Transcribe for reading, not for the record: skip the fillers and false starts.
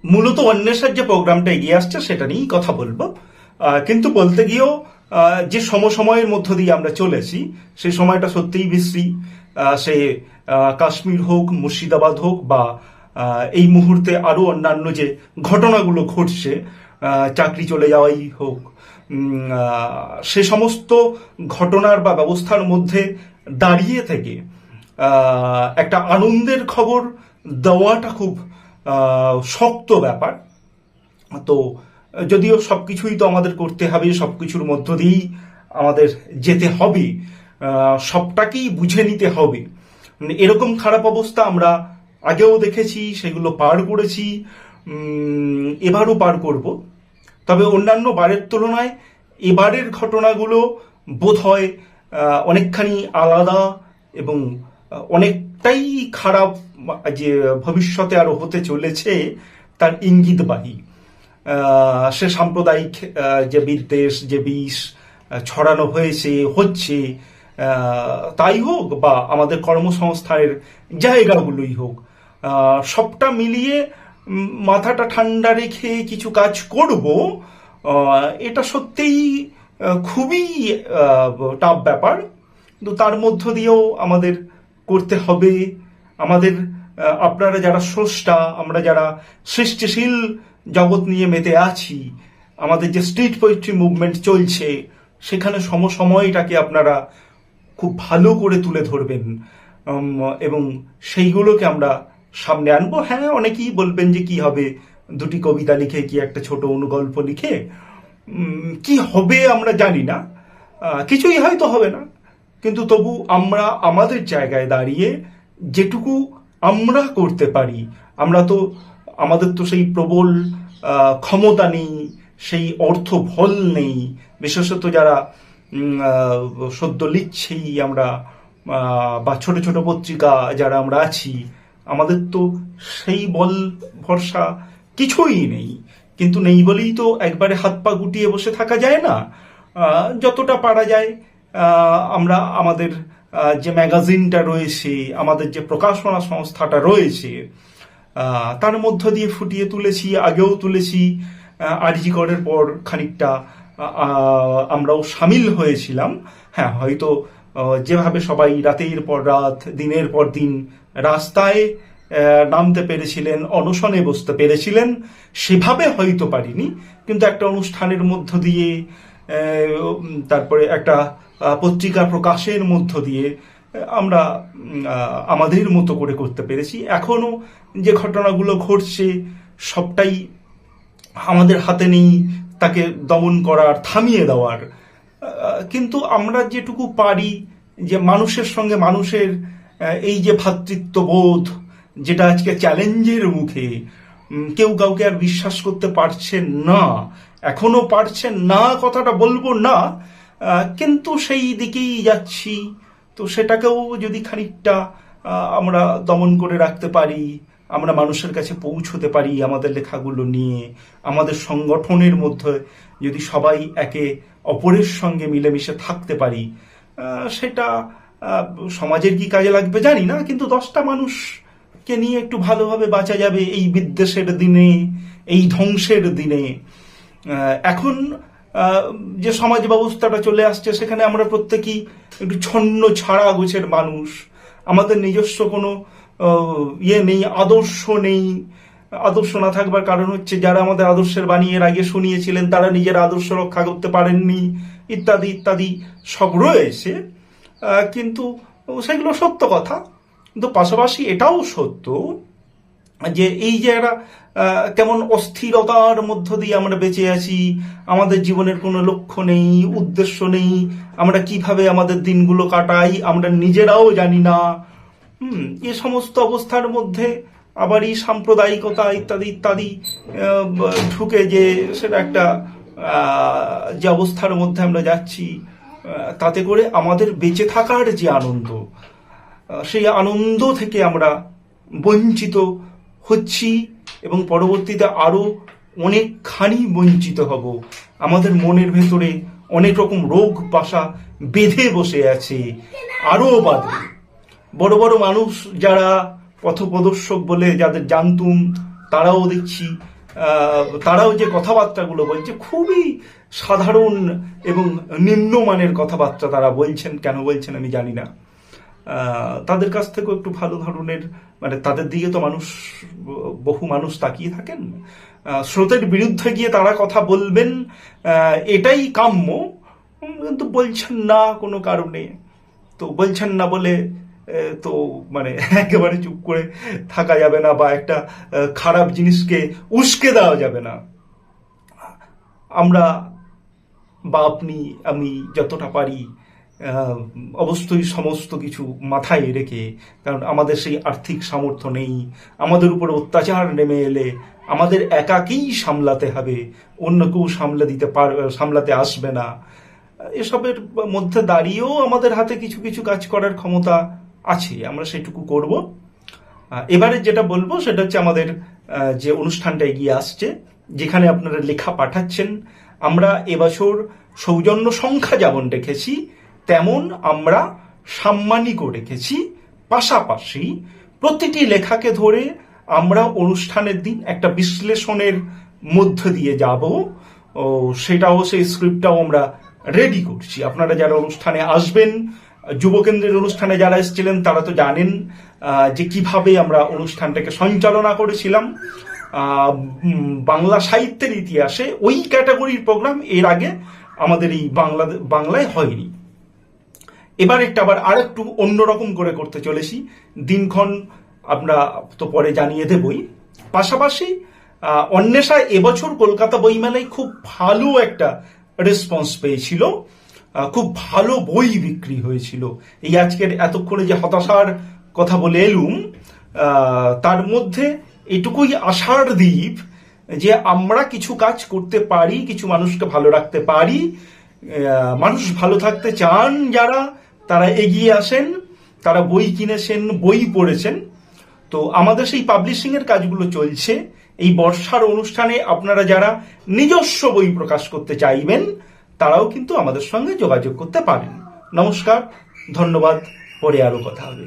মূলত অন্বেষার যে প্রোগ্রামটা এগিয়ে আসছে সেটা নিয়েই কথা বলবো। কিন্তু বলতে গিয়েও যে সময়ের মধ্য দিয়ে আমরা চলেছি সেই সময়টা সত্যিই বিশ্রী। সে কাশ্মীর হোক, মুর্শিদাবাদ হোক, বা এই মুহূর্তে আরো অন্যান্য যে ঘটনাগুলো ঘটছে, চাকরি চলে যাওয়াই হোক, সে সমস্ত ঘটনার বা ব্যবস্থার মধ্যে দাঁড়িয়ে থেকে একটা আনন্দের খবর দেওয়াটা খুব শক্ত ব্যাপার। তো যদিও সবকিছুই তো আমাদের করতে হবে, সবকিছুর মধ্য দিয়েই আমাদের যেতে হবে, সবটাকেই বুঝে নিতে হবে। এরকম খারাপ অবস্থা আমরা আগেও দেখেছি, সেগুলো পার করেছি, এবারও পার করব। তবে অন্যান্য বারের তুলনায় এবারের ঘটনাগুলো বোধ হয় অনেকখানি আলাদা এবং অনেকটাই খারাপ, যে ভবিষ্যতে আরো হতে চলেছে তার ইঙ্গিতবাহী। সে সাম্প্রদায়িক যে বিদ্বেষ, যে বিষ ছড়ানো হচ্ছে, তাই হোক বা আমাদের কর্মসংস্থানের জায়গাগুলোই হোক, সবটা মিলিয়ে মাথাটা ঠান্ডা রেখে কিছু কাজ করব, এটা সত্যিই খুবই টাফ ব্যাপার। কিন্তু তার মধ্য দিয়েও আমাদের করতে হবে। আমাদের আপনারা যারা স্রষ্টা, আমরা যারা সৃষ্টিশীল জগৎ নিয়ে মেতে আছি, আমাদের যে স্ট্রিট পোয়েট্রি মুভমেন্ট চলছে, সেখানে সমসাময়িকটাকে আপনারা খুব ভালো করে তুলে ধরবেন এবং সেইগুলোকে আমরা সামনে আনবো। হ্যাঁ, অনেকেই বলবেন যে কি হবে, দুটি কবিতা লিখে, কি একটা ছোট অনুগল্প লিখে কি হবে আমরা জানি না, কিছুই হয়তো হবে না। কিন্তু তবু আমরা আমাদের জায়গায় দাঁড়িয়ে যেটুকু আমরা করতে পারি, আমাদের তো সেই প্রবল ক্ষমতা নেই, সেই অর্থ বল নেই, বিশেষত যারা সদ্য লিখছেই আমরা, বা ছোট ছোট পত্রিকা যারা আমরা আছি, আমাদের তো সেই বল ভরসা কিছুই নেই। কিন্তু নেই বলেই তো একবারে হাত পা গুটিয়ে বসে থাকা যায় না। যতটা পারা যায় আমরা আমাদের যে ম্যাগাজিনটা রয়েছে, আমাদের যে প্রকাশনা সংস্থাটা রয়েছে, তার মধ্য দিয়ে ফুটিয়ে তুলেছি, আগেও তুলেছি। আরজি করের পর খানিকটা আমরাও সামিল হয়েছিলাম। হ্যাঁ, হয়তো যেভাবে সবাই রাতের পর রাত, দিনের পর দিন রাস্তায় নামতে পেরেছিলেন, অনশনে বসতে পেরেছিলেন, সেভাবে হয়তো পারিনি। কিন্তু একটা অনুষ্ঠানের মধ্য দিয়ে, তারপরে একটা পত্রিকা প্রকাশের মধ্য দিয়ে আমরা আমাদের মতো করে করতে পেরেছি। এখনো যে ঘটনাগুলো ঘটছে সবটাই আমাদের হাতে নেই তাকে দমন করার, থামিয়ে দেওয়ার। কিন্তু আমরা যেটুকু পারি, যে মানুষের সঙ্গে মানুষের এই যে ভ্রাতৃত্ববোধ, যেটা আজকে চ্যালেঞ্জের মুখে, কেউ কাউকে আর বিশ্বাস করতে পারছেন না, এখনো পারছেন না, কথাটা বলবো না, কিন্তু সেই দিকেই যাচ্ছি। তো সেটাকেও যদি খানিকটা আমরা দমন করে রাখতে পারি, আমরা মানুষের কাছে পৌঁছতে পারি আমাদের লেখাগুলো নিয়ে, আমাদের সংগঠনের মধ্যে যদি সবাই একে অপরের সঙ্গে মিলেমিশে থাকতে পারি, সেটা সমাজের কি কাজে লাগবে জানি না, কিন্তু 10টা মানুষকে নিয়ে একটু ভালোভাবে বাঁচা যাবে এই বিদ্বেষের দিনে, এই ধ্বংসের দিনে। এখন যে সমাজ ব্যবস্থাটা চলে আসছে, সেখানে আমরা প্রত্যেকেই একটু ছন্ন ছাড়া গোছের মানুষ। আমাদের নিজস্ব কোনো নেই, আদর্শ নেই। আদর্শ না থাকবার কারণ হচ্ছে যারা আমাদের আদর্শের বাণী এর আগে শুনিয়েছিলেন তারা নিজের আদর্শ রক্ষা করতে পারেননি, ইত্যাদি ইত্যাদি সব রয়েছে। কিন্তু সেগুলো সত্য কথা। কিন্তু পাশাপাশি এটাও সত্য যে এই যে একটা কেমন অস্থিরতার মধ্য দিয়ে আমরা বেঁচে আছি, আমাদের জীবনের কোনো লক্ষ্য নেই, উদ্দেশ্য নেই, আমরা কিভাবে আমাদের দিনগুলো কাটাই আমরা নিজেরাও জানি না। এ সমস্ত অবস্থার মধ্যে আবার এই সাম্প্রদায়িকতা ইত্যাদি ইত্যাদি ঢুকে, যে সেটা একটা যে অবস্থার মধ্যে আমরা যাচ্ছি, তাতে করে আমাদের বেঁচে থাকার যে আনন্দ, সেই আনন্দ থেকে আমরা বঞ্চিত হচ্ছি এবং পরবর্তীতে আরো অনেকখানি বঞ্চিত হব। আমাদের মনের ভেতরে অনেক রকম রোগ বাসা বেঁধে বসে আছে, আরো বাঁধবে। বড় বড় মানুষ যারা পথপ্রদর্শক বলে যাদের জানতুম, তারাও দেখছি তারাও যে কথাবার্তাগুলো বলছে খুবই সাধারণ এবং নিম্নমানের কথাবার্তা তারা বলছেন। কেন বলছেন আমি জানি না। তাদের কাছ থেকেও একটু ভালো ধরনের, মানে তাদের দিকে তো বহু মানুষ তাকিয়ে থাকেন। স্রোতের বিরুদ্ধে গিয়ে তারা কথা বলবেন, এটাই কাম্য, কিন্তু বলছেন না কোনো কারণে। তো বলছেন না বলে তো মানে একেবারে চুপ করে থাকা যাবে না, বা একটা খারাপ জিনিসকে উস্কে দেওয়া যাবে না। আমরা বা আপনি আমি যতটা পারি অবশ্যই সমস্ত কিছু মাথায় রেখে, কারণ আমাদের সেই আর্থিক সামর্থ্য নেই, আমাদের উপর অত্যাচার নেমে এলে আমাদের একাকেই সামলাতে হবে, অন্য কেউ সামলাতে আসবে না। এসবের মধ্যে দাঁড়িয়েও আমাদের হাতে কিছু কিছু কাজ করার ক্ষমতা আছে, আমরা সেটুকু করব। এবারে যেটা বলবো সেটা হচ্ছে আমাদের যে অনুষ্ঠানটা এগিয়ে আসছে, যেখানে আপনারা লেখা পাঠাচ্ছেন, আমরা এবছর সৌজন্য সংখ্যা যেমন রেখেছি তেমন আমরা সাম্মানিকও রেখেছি। পাশাপাশি প্রতিটি লেখাকে ধরে আমরা অনুষ্ঠানের দিন একটা বিশ্লেষণের মধ্য দিয়ে যাব, সেটাও সেই স্ক্রিপ্টটাও আমরা রেডি করছি। আপনারা যারা অনুষ্ঠানে আসবেন, যুবকেন্দ্রের অনুষ্ঠানে যারা এসেছিলেন তারা তো জানেন যে কিভাবে আমরা অনুষ্ঠানটাকে সঞ্চালনা করেছিলাম। বাংলা সাহিত্যের ইতিহাসে ওই ক্যাটাগরির প্রোগ্রাম এর আগে আমাদের এই বাংলায় হয়নি। এবার একটা আবার আর একটু অন্যরকম করে করতে চলেছি। দিনক্ষণ আমরা তো পরে জানিয়ে দেবই। পাশাপাশি অন্বেষা এবছর কলকাতা বইমেলায় খুব ভালো একটা রেসপন্স পেয়েছিল, খুব ভালো বই বিক্রি হয়েছিল। এই আজকের এতক্ষণে যে হতাশার কথা বলে এলুম, তার মধ্যে এটুকুই আশার দ্বীপ যে আমরা কিছু কাজ করতে পারি, কিছু মানুষকে ভালো রাখতে পারি। মানুষ ভালো থাকতে চান যারা, তারা এগিয়ে আসেন, তারা বই কিনেছেন, বই পড়েছেন। তো আমাদের সেই পাবলিশিং এর কাজগুলো চলছে। এই বর্ষার অনুষ্ঠানে আপনারা যারা নিজস্ব বই প্রকাশ করতে চাইবেন তারাও কিন্তু আমাদের সঙ্গে যোগাযোগ করতে পারেন। নমস্কার, ধন্যবাদ, পরে আরো কথা হবে।